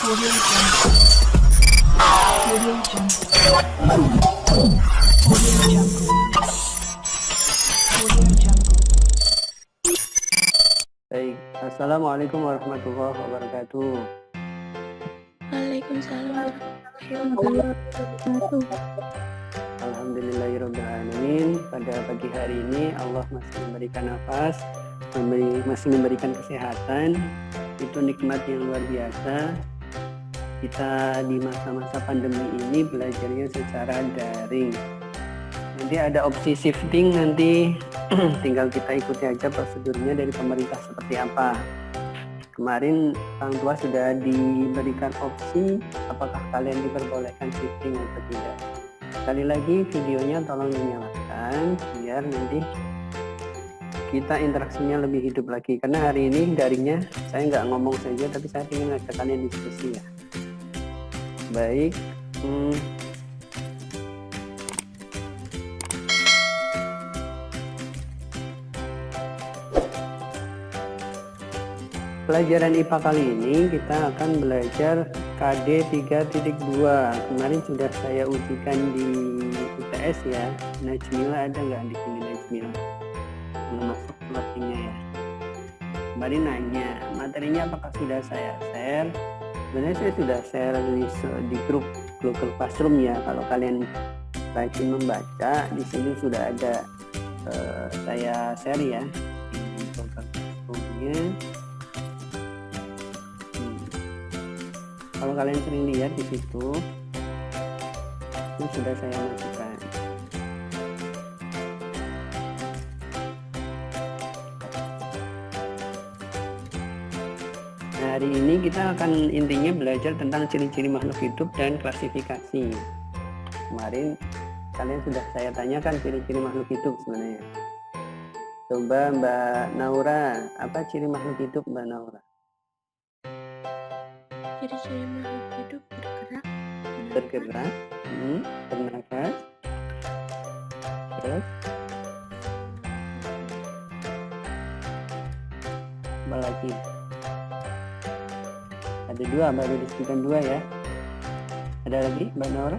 Audio Jungle. Audio Jungle. Audio Jungle. Audio Jungle. Baik, Assalamualaikum warahmatullahi wabarakatuh. Waalaikumsalam warahmatullahi wabarakatuh. Alhamdulillahirrabbilalamin. Pada pagi hari ini Allah masih memberikan nafas, masih memberikan kesehatan. Itu nikmat yang luar biasa. Kita di masa-masa pandemi ini belajarnya secara daring. Nanti ada opsi shifting, nanti tinggal kita ikuti aja prosedurnya dari pemerintah seperti apa. Kemarin orang tua sudah diberikan opsi apakah kalian diperbolehkan shifting atau tidak. Sekali lagi videonya tolong dinyalakan biar nanti kita interaksinya lebih hidup lagi, karena hari ini daringnya saya nggak ngomong saja tapi saya ingin ngajak kalian diskusi ya. Baik, pelajaran IPA kali ini kita akan belajar KD 3.2. Kemarin sudah saya ujikan di UTS ya. Najmila ada nggak di sini Najmila? Belum masuk sepertinya ya. Kemarin nanya materinya apakah sudah saya share. Sebenarnya saya sudah share di grup Google Classroom ya. Kalau kalian rajin membaca, di sini sudah ada saya share ya di Google Classroom-nya. Kalau kalian sering lihat di situ, itu sudah saya masukkan. Nah, hari ini kita akan intinya belajar tentang ciri-ciri makhluk hidup dan klasifikasi. Kemarin kalian sudah saya tanyakan ciri-ciri makhluk hidup sebenarnya. Coba Mbak Naura, apa ciri makhluk hidup Mbak Naura? Ciri-ciri makhluk hidup Bergerak, bernafas, terus apa lagi? Ada dua, baru disebutkan dua ya. Ada lagi Mbak Naura?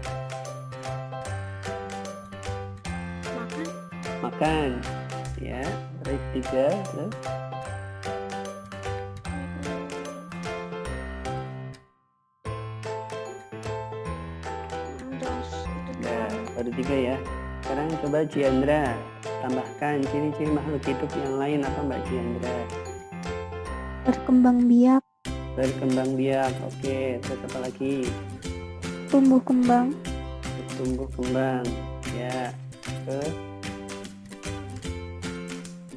Makan ya, terus tiga, terus baru tiga ya. Sekarang coba Ciandra tambahkan ciri-ciri makhluk hidup yang lain apa Mbak Ciandra? berkembang biak, Berkembang biak, oke. Terus apa lagi? tumbuh kembang, Tumbuh kembang ya. Terus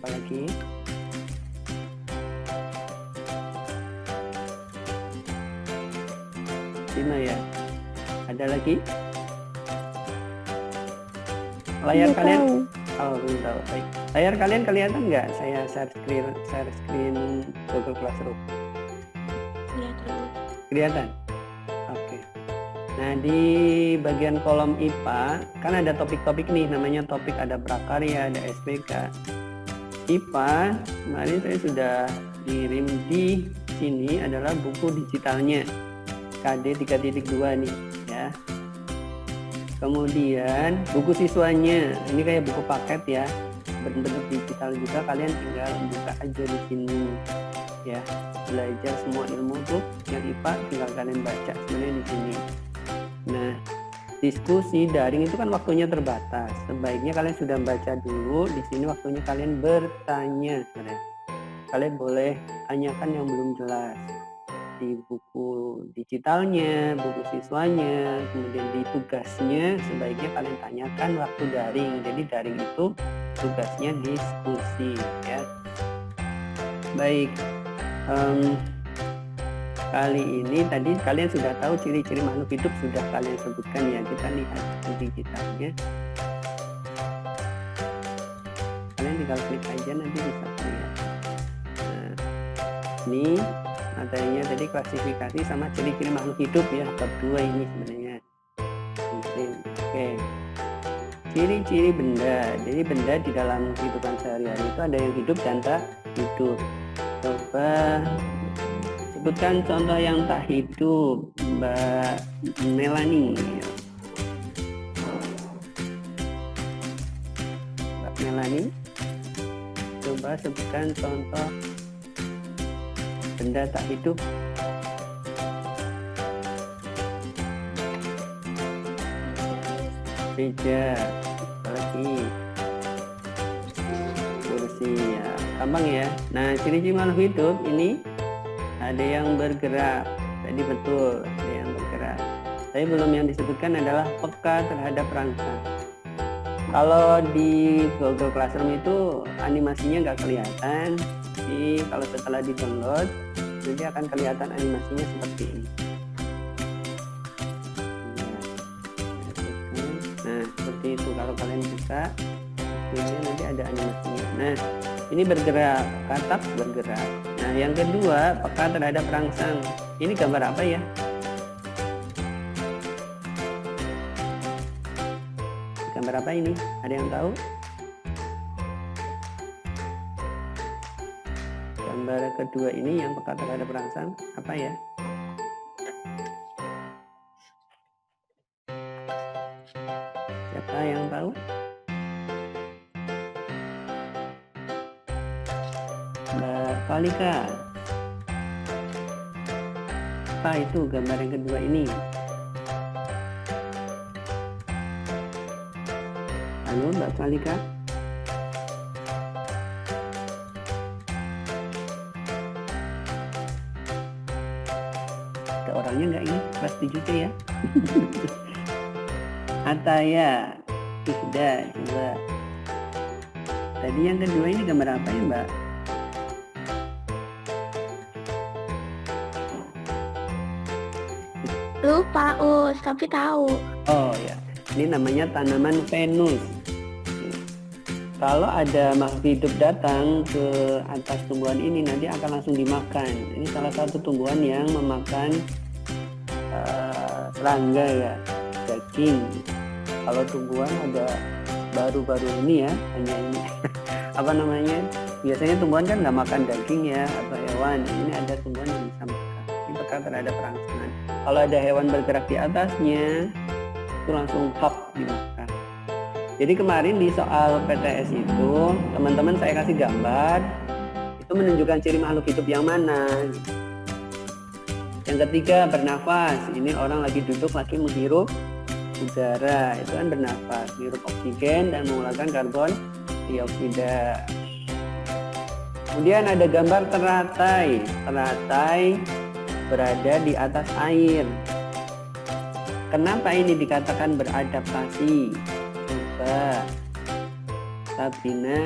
apa lagi? Lima ya. Ada lagi? Layar Iya, kalian tahu. Oh, belum tahu. Baik. Layar kalian kelihatan nggak? Saya share screen Google Classroom. Kelihatan? Oke. Nah, di bagian kolom IPA kan ada topik-topik nih, namanya topik, ada prakarya, ada SPK. IPA kemarin saya sudah kirim di sini adalah buku digitalnya KD 3.2 nih ya. Kemudian buku siswanya, ini kayak buku paket ya, bentuk digital juga, kalian tinggal buka aja di sini ya. Belajar semua ilmu tuh yang IPA tinggal kalian baca sebenarnya di sini. Nah, diskusi daring itu kan waktunya terbatas. Sebaiknya kalian sudah baca dulu, di sini waktunya kalian bertanya sebenarnya. Kalian boleh tanyakan yang belum jelas di buku digitalnya, buku siswanya, kemudian di tugasnya sebaiknya kalian tanyakan waktu daring. Jadi daring itu tugasnya diskusi ya. Baik, kali ini tadi kalian sudah tahu ciri-ciri makhluk hidup, sudah kalian sebutkan ya. Kita lihat buku digitalnya. Kalian tinggal klik aja nanti bisa lihat. Nah, ini materinya tadi klasifikasi sama ciri-ciri makhluk hidup ya, bab 2 ini sebenarnya. Oke. Ciri-ciri benda. Jadi benda di dalam kehidupan sehari-hari itu ada yang hidup dan tak hidup. Coba sebutkan contoh yang tak hidup, Mbak Melani. Mbak Melani, coba sebutkan contoh benda tak hidup. Meja, apalagi kursi ya, gampang ya. Nah, ciri-ciri makhluk hidup ini ada yang bergerak, tadi betul ada yang bergerak. Tapi belum yang disebutkan adalah peka terhadap rangsang. Kalau di Google Classroom itu animasinya nggak kelihatan, tapi kalau setelah di-download nanti akan kelihatan animasinya seperti ini. Nah, seperti itu kalau kalian buka, ini nanti ada animasinya. Nah, ini bergerak, katak bergerak. Nah, yang kedua, peka terhadap rangsang. Ini gambar apa ya? Gambar apa ini? Ada yang tahu? Gambar kedua ini yang peka terhadap rangsang, apa ya? Siapa yang tahu? Mbak Kalika. Apa itu gambar yang kedua ini? Halo Mbak Kalika. Ada orangnya nggak ini? Kelas 7 ya? Ataya, Ihda, coba. Tadi yang kedua ini gambar apa ya Mbak? Lupa, tapi tahu. Oh ya, ini namanya tanaman Venus. Kalau ada makhluk hidup datang ke atas tumbuhan ini nanti akan langsung dimakan. Ini salah satu tumbuhan yang memakan serangga ya, daging. Kalau tumbuhan ada baru-baru ini ya, hanya ini apa namanya? Biasanya tumbuhan kan nggak makan daging ya atau hewan. Ini ada tumbuhan yang bisa makan. Ini peka terhadap rangsangan. Kalau ada hewan bergerak di atasnya, itu langsung hop dimakan. Jadi kemarin di soal PTS itu, teman-teman saya kasih gambar, itu menunjukkan ciri makhluk hidup yang mana. Yang ketiga, bernafas. Ini orang lagi duduk, lagi menghirup udara, itu kan bernafas, menghirup oksigen dan mengeluarkan karbon dioksida. Kemudian ada gambar teratai. Teratai berada di atas air. Kenapa ini dikatakan beradaptasi? Coba Sabrina.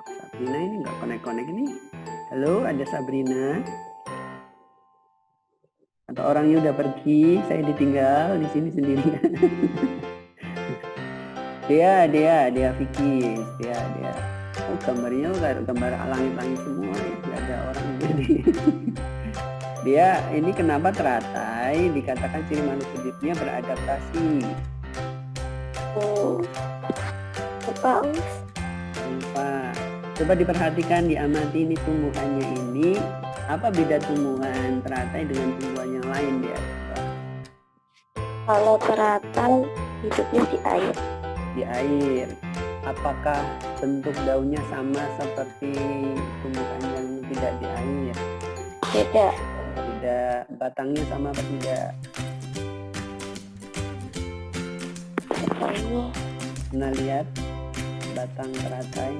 Sabrina ini nggak konek-konek ini. Halo, ada Sabrina? Atau orangnya udah pergi, saya ditinggal di sini sendirian. dia Vicky, dia. Oh, gambarnya gambar langit-langit semua, tidak ada orang jadi. Dia ini kenapa teratai dikatakan ciri makhluk hidupnya beradaptasi? Lupa. Coba diperhatikan, diamati ini tumbuhannya ini. Apa beda tumbuhan teratai dengan tumbuhan yang lain dia? Kalau teratai hidupnya di air. Di air. Apakah bentuk daunnya sama seperti tumbuhan yang tidak di air? Beda. Batangnya sama apa tidak? Batangnya. Pernah lihat batang teratai?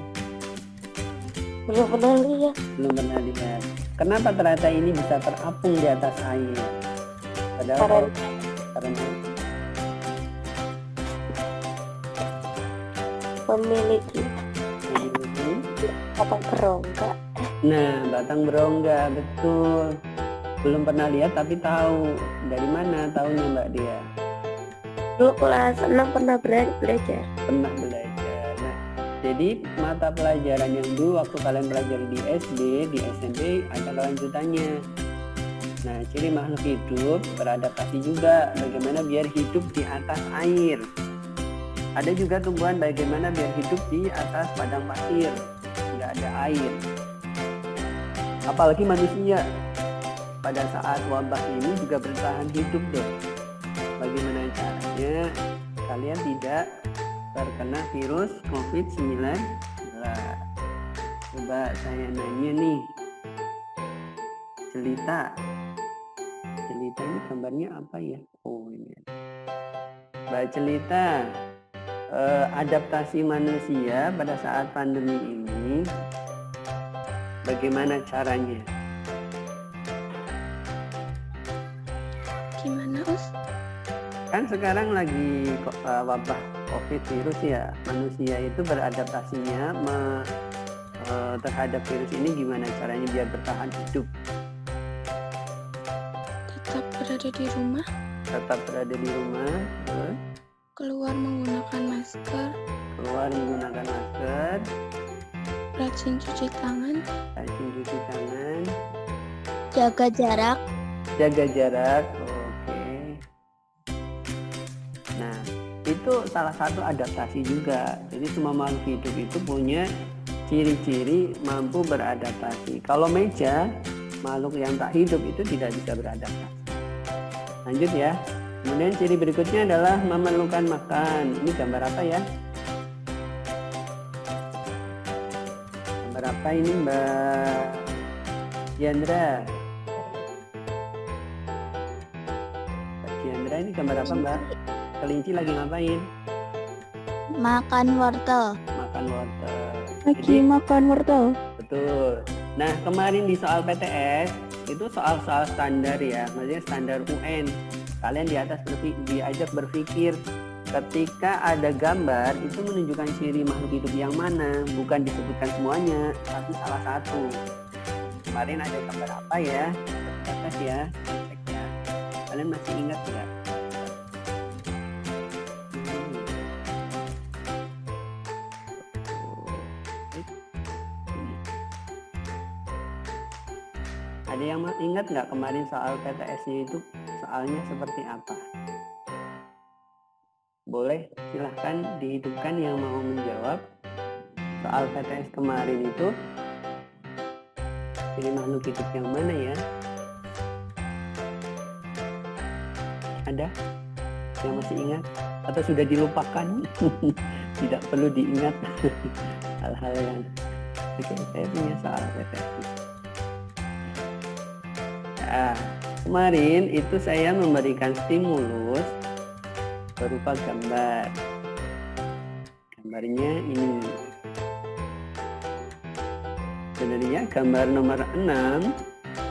Belum pernah lihat. Belum pernah lihat. Kenapa teratai ini bisa terapung di atas air? Padahal karena memiliki batang berongga. Nah, batang berongga, betul. Belum pernah lihat tapi tahu. Dari mana tahunya Mbak Dia? Dulu kelas 6 pernah belajar. Pernah belajar. Nah, jadi mata pelajaran yang dulu waktu kalian belajar di SD, di SMP ada kelanjutannya. Nah, ciri makhluk hidup beradaptasi juga. Bagaimana biar hidup di atas air. Ada juga tumbuhan bagaimana biar hidup di atas padang pasir, tidak ada air. Apalagi manusia pada saat wabah ini juga bertahan hidup dong. Bagaimana caranya kalian tidak terkena virus COVID-19? Coba saya nanya nih, Jelita ini gambarnya apa ya? Oh ini, Mbak Jelita, adaptasi manusia pada saat pandemi ini bagaimana caranya? Gimana, Us? Kan sekarang lagi wabah COVID virus ya, manusia itu beradaptasinya terhadap virus ini gimana caranya biar bertahan hidup? Tetap berada di rumah, Tetap berada di rumah, terus keluar menggunakan masker, keluar menggunakan masker, rajin cuci tangan, jaga jarak. jaga jarak. Oke. Nah, itu salah satu adaptasi juga. Jadi semua makhluk hidup itu punya ciri-ciri mampu beradaptasi. Kalau meja, makhluk yang tak hidup itu tidak bisa beradaptasi. Lanjut ya. Kemudian ciri berikutnya adalah memerlukan makan. Ini gambar apa ya? Gambar apa ini Mbak Diandra? Mbak Diandra ini gambar apa Mbak? Kelinci lagi ngapain? Makan wortel. Makan wortel. Lagi makan wortel. Betul. Nah kemarin di soal PTS itu soal-soal standar ya, maksudnya standar UN. Kalian diajak berpikir ketika ada gambar itu menunjukkan ciri makhluk hidup yang mana, bukan disebutkan semuanya, tapi salah satu. Kemarin ada gambar apa ya? Atas ya, cek ya. Kalian masih ingat nggak? Ada yang ingat nggak kemarin soal PTS-nya itu soalnya seperti apa? Boleh silahkan dihidupkan yang mau menjawab. Soal PTS kemarin itu ciri makhluk hidup yang mana ya? Ada yang masih ingat atau sudah dilupakan? Tidak perlu diingat hal-hal yang saya punya soal PTS. Nah, kemarin itu saya memberikan stimulus berupa gambar. Gambarnya ini. Sebenarnya gambar nomor 6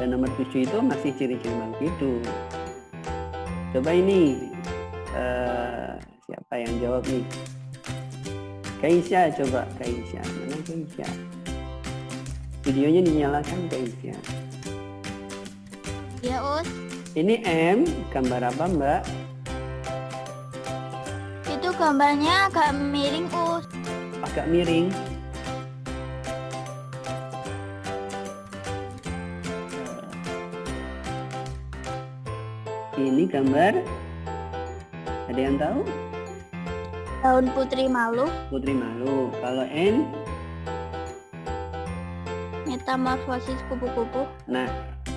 dan nomor 7 itu masih ciri-ciri makhluk hidup. Coba ini siapa yang jawab nih? Kaisya, coba Kaisya. Mana Kaisya? Videonya dinyalakan Kaisya. Ya, Us. Ini M, gambar apa Mbak? Itu gambarnya agak miring, Us. Agak miring. Ini gambar, ada yang tahu? Daun putri malu, Putri malu. Kalau N, metamorfosis kupu-kupu. nah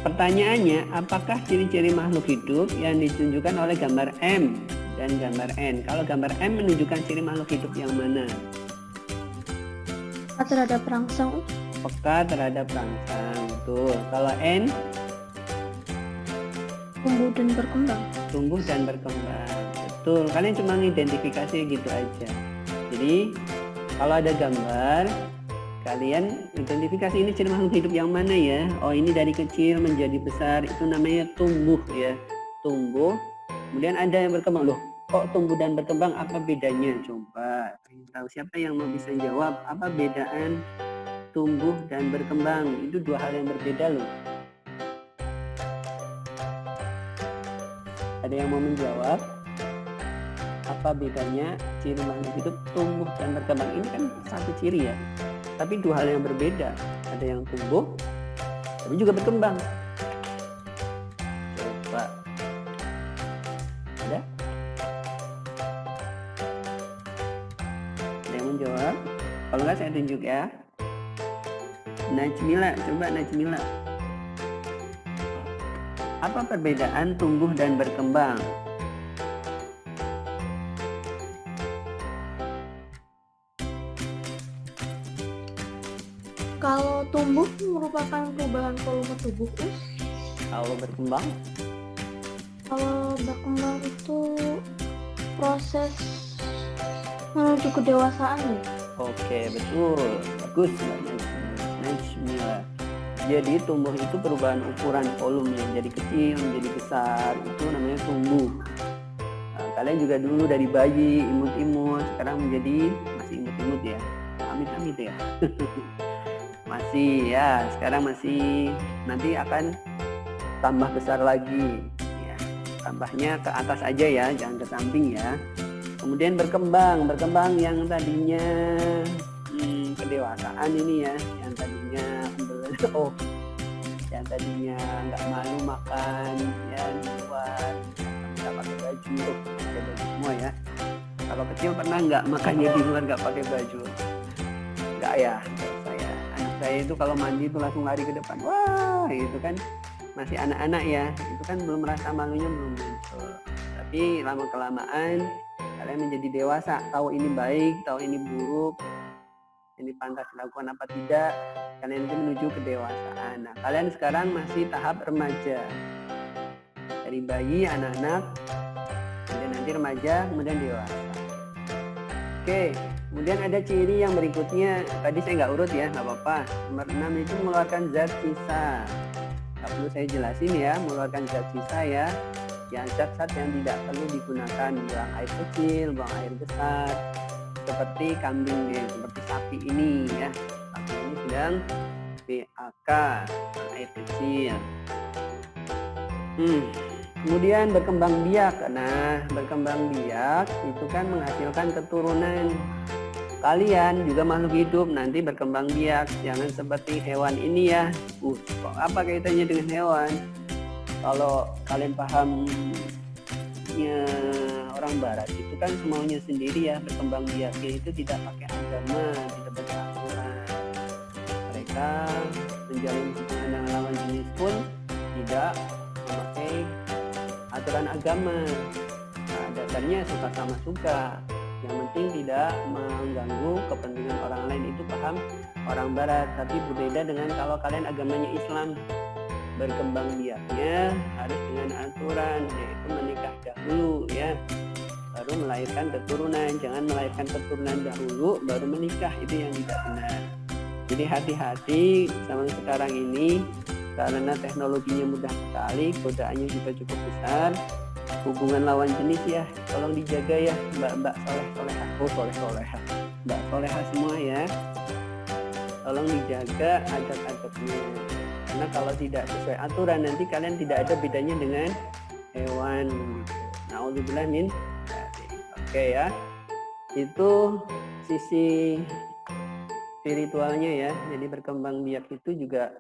pertanyaannya, apakah ciri-ciri makhluk hidup yang ditunjukkan oleh gambar M dan gambar N? Kalau gambar M menunjukkan ciri makhluk hidup yang mana? Terhadap rangsang. Peka terhadap rangsang, betul. Kalau N, Tumbuh dan berkembang. tumbuh dan berkembang, betul. Kalian cuma mengidentifikasi gitu aja. Jadi kalau ada gambar, kalian identifikasi ini ciri makhluk hidup yang mana ya? Oh ini dari kecil menjadi besar, itu namanya tumbuh ya. Tumbuh, kemudian ada yang berkembang. Loh kok tumbuh dan berkembang, apa bedanya? Coba tahu siapa yang mau bisa jawab apa bedaan tumbuh dan berkembang? Itu dua hal yang berbeda loh. Ada yang mau menjawab apa bedanya ciri makhluk hidup tumbuh dan berkembang? Ini kan satu ciri ya, tapi dua hal yang berbeda. Ada yang tumbuh tapi juga berkembang. Coba ada? Kalau nggak saya tunjuk ya. Najmila, coba Najmila. Apa perbedaan tumbuh dan berkembang? Kalau tumbuh merupakan perubahan volume tubuh, Us. Kalau berkembang? Kalau berkembang itu proses menuju kedewasaan ya. Oke, betul. Bagus, Mbak Najmila. Jadi tumbuh itu perubahan ukuran volumenya, jadi kecil menjadi besar, itu namanya tumbuh. Nah, kalian juga dulu dari bayi imut-imut, sekarang menjadi masih imut-imut ya, amit-amit ya. Masih ya, sekarang masih, nanti akan tambah besar lagi ya. Tambahnya ke atas aja ya, jangan ke samping ya. Kemudian berkembang yang tadinya kedewasaan ini ya, yang tadinya yang tadinya nggak malu makan ya di luar, nggak pakai baju semua ya. Kalau kecil pernah nggak makannya di luar nggak pakai baju? Nggak ya, anak saya itu kalau mandi itu langsung lari ke depan, wah itu kan masih anak-anak ya, itu kan belum merasa malunya belum muncul. Tapi lama kelamaan kalian menjadi dewasa, tahu ini baik, tahu ini buruk, ini pantas dilakukan apa tidak, kalian itu menuju kedewasaan. Nah, kalian sekarang masih tahap remaja, dari bayi, anak-anak, kemudian nanti remaja, kemudian dewasa. Oke, kemudian ada ciri yang berikutnya, tadi saya nggak urut ya, nggak apa-apa. Nomor 6 itu mengeluarkan zat sisa. Nggak perlu saya jelasin ya, mengeluarkan zat sisa ya, yang zat-zat yang tidak perlu digunakan, buang air kecil, buang air besar, seperti kambing ya, seperti sapi ini ya, sapi ini sedang PAK, air kecil. Kemudian berkembang biak. Nah, berkembang biak itu kan menghasilkan keturunan. Kalian juga makhluk hidup nanti berkembang biak, jangan seperti hewan ini ya. Kok apa kaitannya dengan hewan? Kalau kalian pahamnya orang barat itu kan semaunya sendiri ya, berkembang biaknya itu tidak pakai agama, tidak pakai aturan. Mereka menjalin hubungan dengan lawan jenis pun tidak memakai aturan agama. Nah, dasarnya suka sama suka, yang penting tidak mengganggu kepentingan orang lain, itu paham orang barat. Tapi berbeda dengan kalau kalian agamanya Islam, berkembang biaknya harus dengan aturan, yaitu menikah dahulu ya, baru melahirkan keturunan. Jangan melahirkan keturunan dahulu baru menikah, itu yang tidak benar. Jadi hati-hati zaman sekarang ini, karena teknologinya mudah sekali, godaannya juga cukup besar. Hubungan lawan jenis ya, tolong dijaga ya, mbak soleha, mbak soleha semua ya, tolong dijaga adab-adabnya. Karena kalau tidak sesuai aturan, nanti kalian tidak ada bedanya dengan hewan. Na'udzubillah min. Oke ya, itu sisi spiritualnya ya. Jadi berkembang biak itu juga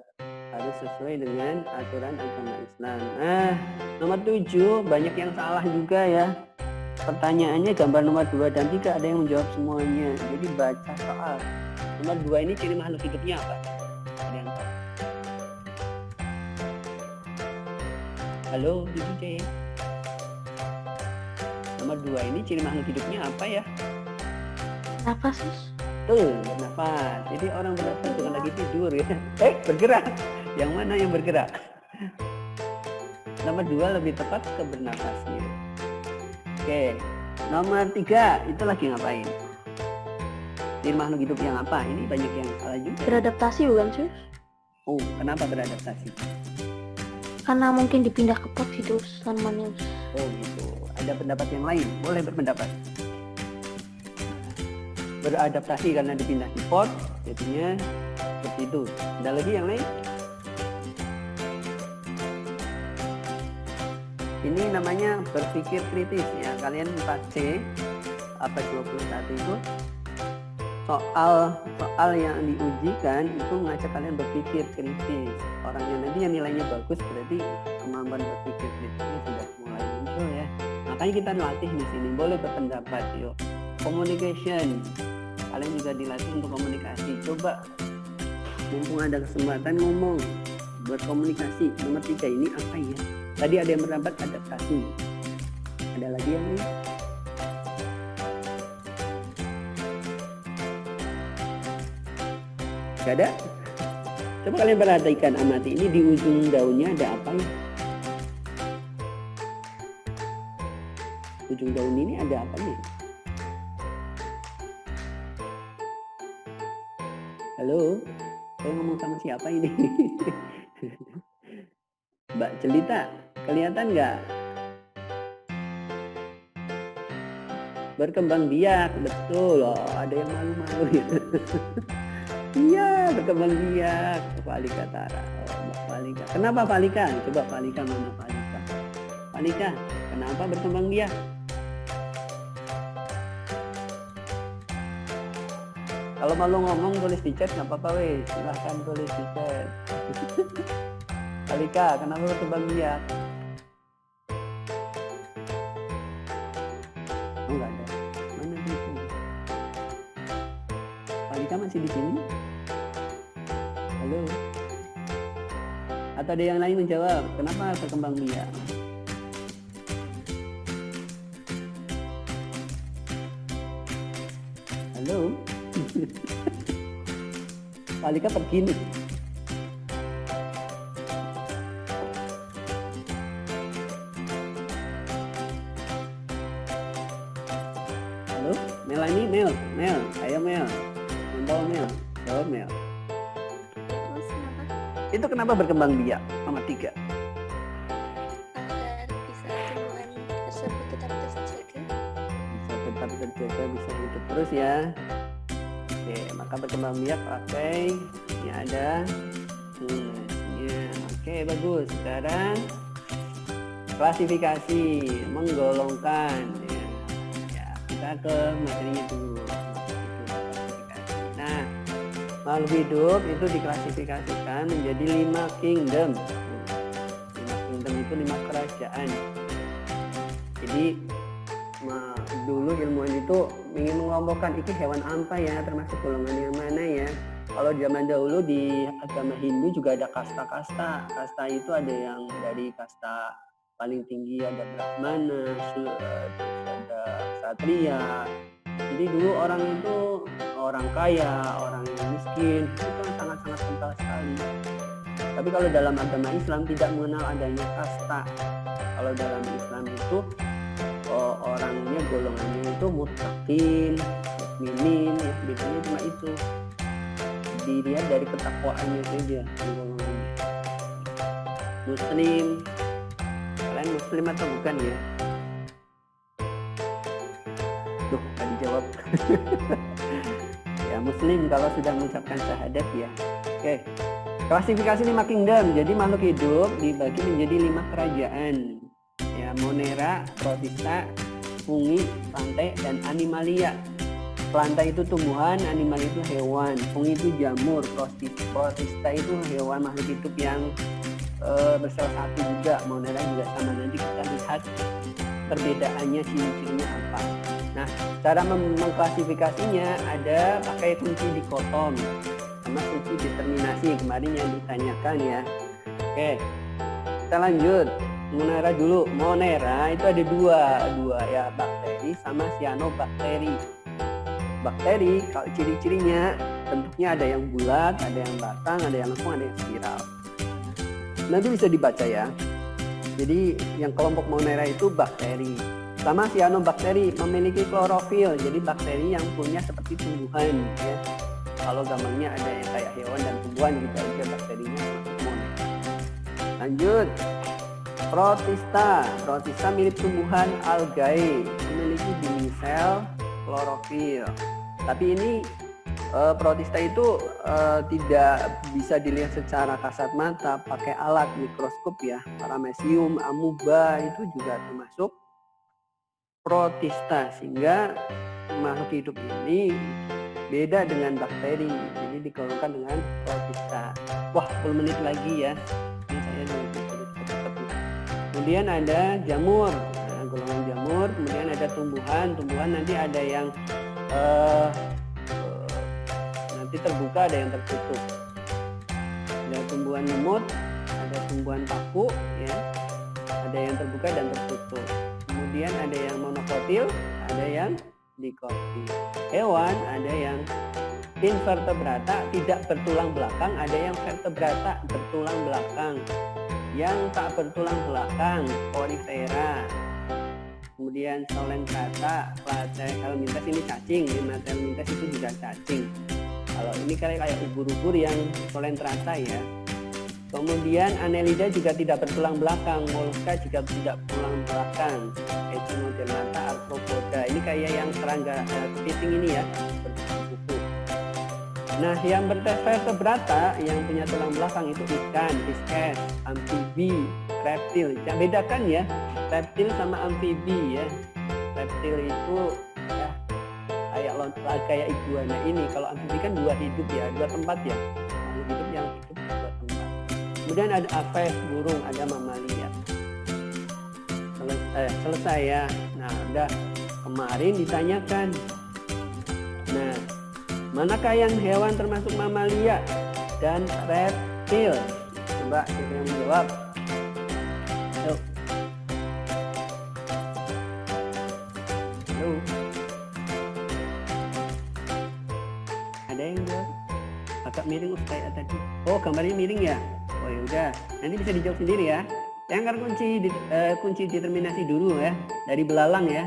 harus sesuai dengan aturan agama Islam. Nah, nomor 7 banyak yang salah juga ya. Pertanyaannya gambar nomor 2 dan 3 ada yang menjawab semuanya. Jadi baca soal. Nomor 2 ini ciri makhluk hidupnya apa? Ada yang tahu? Halo, DJ. Nomor 2 ini ciri makhluk hidupnya apa ya? Nafas. Bernafas. Jadi orang bernafas bukan lagi tidur ya. Bergerak. Yang mana yang bergerak? Nomor 2 lebih tepat ke bernafasnya. Oke. Nomor 3 itu lagi ngapain? Ciri makhluk hidup yang apa? Ini banyak yang salah juga. Beradaptasi bukan sih? Oh, kenapa beradaptasi? Karena mungkin dipindah ke pot itu tanamannya. Oh gitu. Ada pendapat yang lain? Boleh berpendapat. Beradaptasi karena dipindah di pot, jadinya seperti itu. Ada lagi yang lain? Ini namanya berpikir kritis ya. Kalian 4C apa 21 itu soal yang diujikan itu ngajak kalian berpikir kritis. Orang yang nanti yang nilainya bagus berarti kemampuan berpikir kritisnya sudah mulai muncul ya. Makanya kita melatih di sini, boleh berpendapat yuk. Communication kalian juga dilatih untuk komunikasi. Coba mumpung ada kesempatan ngomong, berkomunikasi. Nomor 3 ini apa ya? Tadi ada yang berlambat, adaptasi. Ada lagi yang lain? Gak ada? Coba kalian perhatikan, amati ini di ujung daunnya ada apa ya? Ujung daun ini ada apanya? Halo? Saya ngomong sama siapa ini? Mbak Celita, kelihatan nggak? Berkembang biak, betul loh. Ada yang malu-malu ya. Iya, berkembang biak. Valika Tara. Oh, Mbak Valika. Kenapa Valika? Coba Valika, mana Valika? Valika, kenapa berkembang biak? Kalau malu ngomong tulis di chat nggak apa-apa weh, silahkan tulis di chat. Valika, kenapa berkembang biak? Oh nggak ada. Mana di sini? Valika masih di sini? Halo? Atau ada yang lain menjawab? Kenapa berkembang biak? Halo? Valika pergi nih. Halo, Melanie, Mel, ayo Mel, membawa Mel, jawab Mel. Terus kenapa? Itu kenapa berkembang biak? Nomor 3. Agar bisa tumbuhan tersebut tetap terjaga. Bisa tetap terjaga, bisa hidup terus ya. Oke, maka berkembang biak pakai ini ada ya. Oke, bagus. Sekarang klasifikasi, menggolongkan ya. Ya, kita ke materinya dulu. Klasifikasi. Nah, makhluk hidup itu diklasifikasikan menjadi 5 kingdom. 5 kingdom itu 5 kerajaan. Jadi dulu ilmuwan itu ingin mengelompokkan ini hewan apa ya, termasuk golongan yang mana ya. Kalau zaman dahulu di agama Hindu juga ada kasta-kasta. Kasta itu ada yang dari kasta paling tinggi ada Brahmana, terus ada Ksatria. Jadi dulu orang itu orang kaya, orang yang miskin itu kan sangat-sangat kental sekali. Tapi kalau dalam agama Islam tidak mengenal adanya kasta. Kalau dalam Islam itu orangnya golongannya itu muttaqin, mukminin, ya bedanya cuma itu. Dilihat dari ketakwaannya saja golongannya. Muslim, kalian muslim atau bukan ya? Tuh, kan dijawab. Ya muslim kalau sudah mengucapkan syahadat ya. Oke. Klasifikasi 5 kingdom. Jadi makhluk hidup dibagi menjadi 5 kerajaan. Ya, Monera, Protista, Fungi, Plantae, dan Animalia. Plantae itu tumbuhan, Animalia itu hewan, Fungi itu jamur, Protista itu hewan makhluk hidup yang bersel satu juga. Monera juga sama, nanti kita lihat perbedaannya, ciri-cirinya apa. Nah, cara mengklasifikasinya ada pakai kunci dikotom sama kunci determinasi kemarin yang ditanyakan ya. Oke, kita lanjut. Monera dulu. Monera itu ada dua ya, bakteri sama cyanobacteria. Bakteri kalau ciri-cirinya bentuknya ada yang bulat, ada yang batang, ada yang lengkung, ada yang spiral. Nanti bisa dibaca ya. Jadi yang kelompok Monera itu bakteri. Sama cyanobacteria memiliki klorofil. Jadi bakteri yang punya seperti tumbuhan ya. Kalau gambarnya ada yang kayak hewan dan tumbuhan gitu aja bakterinya Monera. Lanjut. Protista mirip tumbuhan algae, memiliki bini sel, klorofil. Tapi ini protista itu tidak bisa dilihat secara kasat mata, pakai alat mikroskop ya. Paramecium, amuba itu juga termasuk protista, sehingga makhluk hidup ini beda dengan bakteri, jadi digolongkan dengan protista. Wah, 10 menit lagi ya. Ini saya kemudian ada jamur, nah, golongan jamur. Kemudian ada tumbuhan nanti ada yang seperti terbuka, ada yang tertutup. Ada tumbuhan lumut, ada tumbuhan paku, ya. Ada yang terbuka dan tertutup. Kemudian ada yang monokotil, ada yang dikotil. Hewan ada yang invertebrata tidak bertulang belakang, ada yang vertebrata bertulang belakang. Yang tak bertulang belakang, Porifera. Kemudian Solentrata, Platyhelminthes ini cacing, Helminthes itu juga cacing. Kalau ini kayak ubur-ubur yang Solentrata ya. Kemudian Annelida juga tidak bertulang belakang, Mollusca juga tidak bertulang belakang. Echinodermata, Arthropoda, ini kayak yang serangga kepiting ini ya, berkuku. Nah, yang bervertebrata yang punya tulang belakang itu ikan, fishes, amfibi, reptil. Yang bedakan ya, reptil sama amfibi ya. Reptil itu ya kayak iguana ini. Kalau amfibi kan dua hidup ya, dua tempat ya. Makhluk hidup yang hidup di dua tempat. Kemudian ada aves, burung, ada mamalia. Selesai ya. Nah, udah kemarin ditanyakan. Nah, manakah yang hewan termasuk mamalia dan reptil? Coba siapa yang menjawab? Yuk. Halo. Ada yang jawab? Agak miring kayak tadi. Oh, gambarnya miring ya? Oh ya udah, nanti bisa dijawab sendiri ya. Yang akan kunci determinasi dulu ya, dari belalang ya.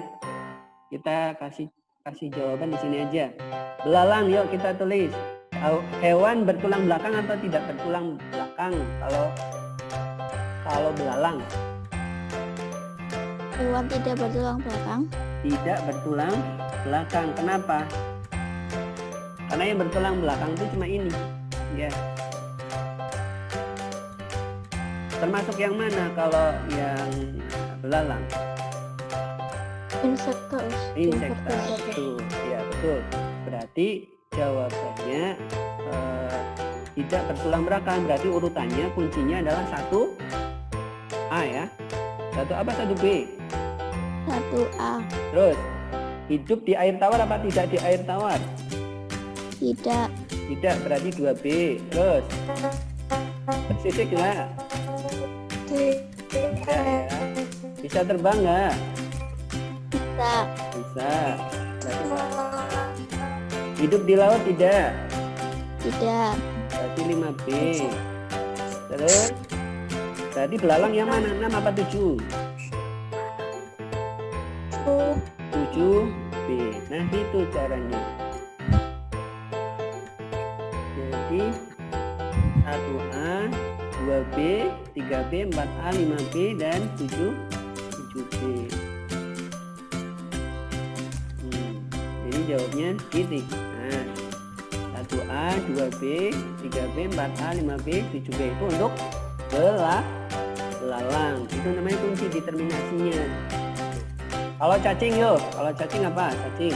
Kita kasih jawaban di sini aja. Belalang, yuk kita tulis. Hewan bertulang belakang atau tidak bertulang belakang? Kalau belalang. Hewan tidak bertulang belakang. Tidak bertulang belakang. Kenapa? Karena yang bertulang belakang itu cuma ini. Ya. Termasuk yang mana kalau yang belalang? Insectus. Tuh, ya betul. Berarti jawabannya tidak bertulang belakang. Berarti urutannya kuncinya adalah 1A ya. 1A apa 1B? 1A. Terus hidup di air tawar apa tidak di air tawar? Tidak. Tidak, berarti 2B. Terus bersisik nggak? Tidak ya. Bisa terbang nggak? Bisa. Bisa. Berarti hidup di laut tidak? Tidak. Berarti 5B. Terus berarti belalang yang mana? 6 apa 7? 7B. Nah itu caranya. Jadi 1A, 2B, 3B, 4A, 5B, dan 7B. Jadi jawabnya titik. Nah, 1A, 2B, 3B, 4A, 5B, 7B itu untuk belalang. Itu namanya kunci determinasinya. Kalau cacing yuk, kalau cacing apa? Cacing.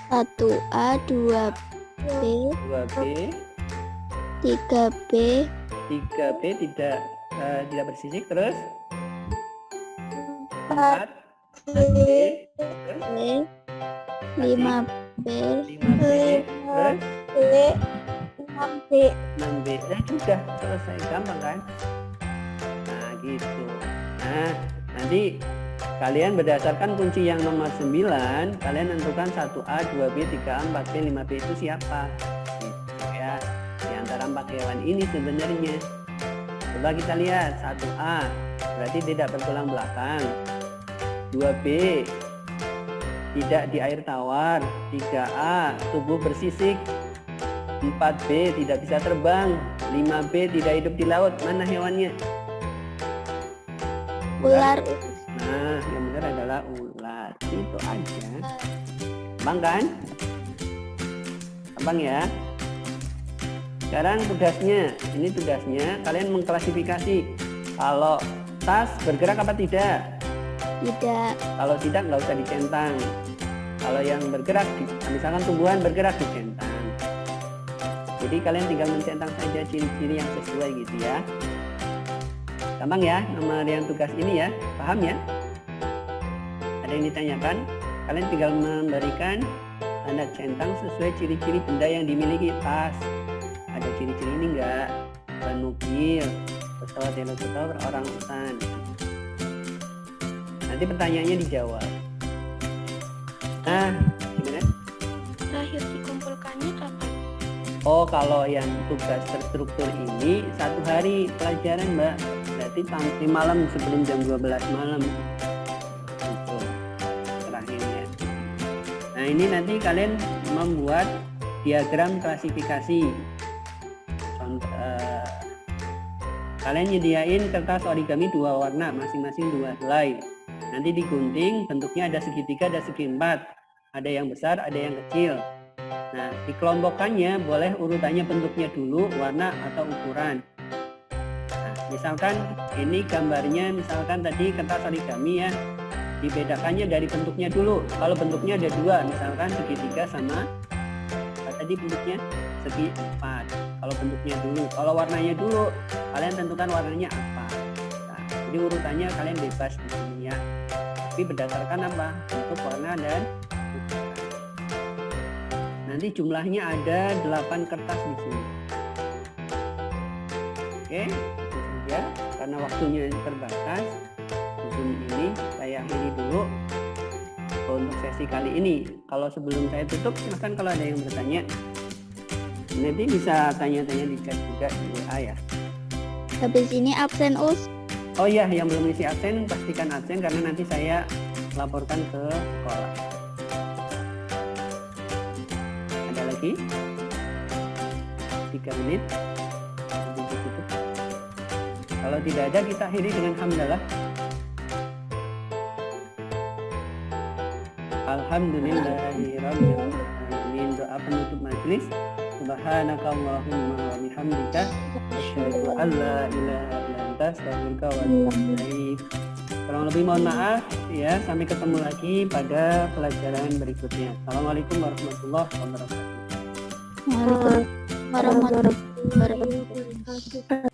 1A, 2B, 3B, 3B tidak bersisik. Terus 4B, 5B, 5B, terus 6B. 6B. Nah sudah selesai, gampang kan? Nah gitu. Nah nanti kalian berdasarkan kunci yang nomor 9, kalian tentukan 1A, 2B, 3A, 4B, 5B itu siapa gitu ya. Di antara 4 hewan ini sebenarnya. Coba kita lihat. 1A berarti tidak bertulang belakang. 2B tidak di air tawar. 3A tubuh bersisik. 4B tidak bisa terbang. 5B tidak hidup di laut. Mana hewannya? Ular. Nah, yang benar adalah ular. Itu aja. Gampang kan? Gampang ya. Sekarang tugasnya. Ini tugasnya. Kalian mengklasifikasi. Kalau tas bergerak apa tidak? Tidak. Kalau tidak, nggak usah dicentang. Kalau yang bergerak, misalkan tumbuhan bergerak dicentang. Jadi kalian tinggal mencentang saja ciri-ciri yang sesuai gitu ya. Gampang ya nomor yang tugas ini ya. Paham ya? Ada yang ditanyakan? Kalian tinggal memberikan tanda centang sesuai ciri-ciri benda yang dimiliki. Tas, ada ciri-ciri ini enggak? Ban mobil, pesawat helikopter, orang utan. Nanti pertanyaannya dijawab. Nah, gimana? Terakhir dikumpulkannya kapan? Oh, kalau yang tugas terstruktur ini 1 hari pelajaran, Mbak. Berarti nanti malam sebelum jam 12 malam. Itu terakhirnya. Nah, ini nanti kalian membuat diagram klasifikasi. Kalian nyediain kertas origami 2 warna, masing-masing 2 helai. Nanti digunting, bentuknya ada segitiga, ada segi 4. Ada yang besar, ada yang kecil. Nah, dikelompokkannya boleh urutannya bentuknya dulu, warna atau ukuran. Nah, misalkan ini gambarnya, misalkan tadi kertas origami ya, dibedakannya dari bentuknya dulu. Kalau bentuknya ada 2, misalkan segitiga sama tadi bentuknya segi 4. Kalau bentuknya dulu, kalau warnanya dulu, kalian tentukan warnanya apa. Nah, jadi urutannya kalian bebas di sini ya. Tapi berdasarkan apa? Bentuk, warna, dan ukuran. Nanti jumlahnya ada 8 kertas di sini. Oke, itu saja. Karena waktunya terbatas, di sini ini saya akhiri dulu untuk sesi kali ini. Kalau sebelum saya tutup, silahkan kalau ada yang bertanya. Nanti bisa tanya-tanya di chat juga di WA ya. Habis ini absen Us. Oh iya, yang belum isi absen pastikan absen karena nanti saya laporkan ke sekolah. Ada lagi? 3 menit. Nanti ditutup. Kalau tidak ada, kita akhiri dengan hamdalah. Alhamdulillahirabbil alamin. Doa penutup majelis. Subhanakallahumma wa bihamdika asyhadu an la ilaha illa anta astaghfiruka wa atubu ilaik. Kurang lebih mohon maaf ya, sampai ketemu lagi pada pelajaran berikutnya. Assalamualaikum warahmatullahi wabarakatuh. Warahmatullahi wabarakatuh.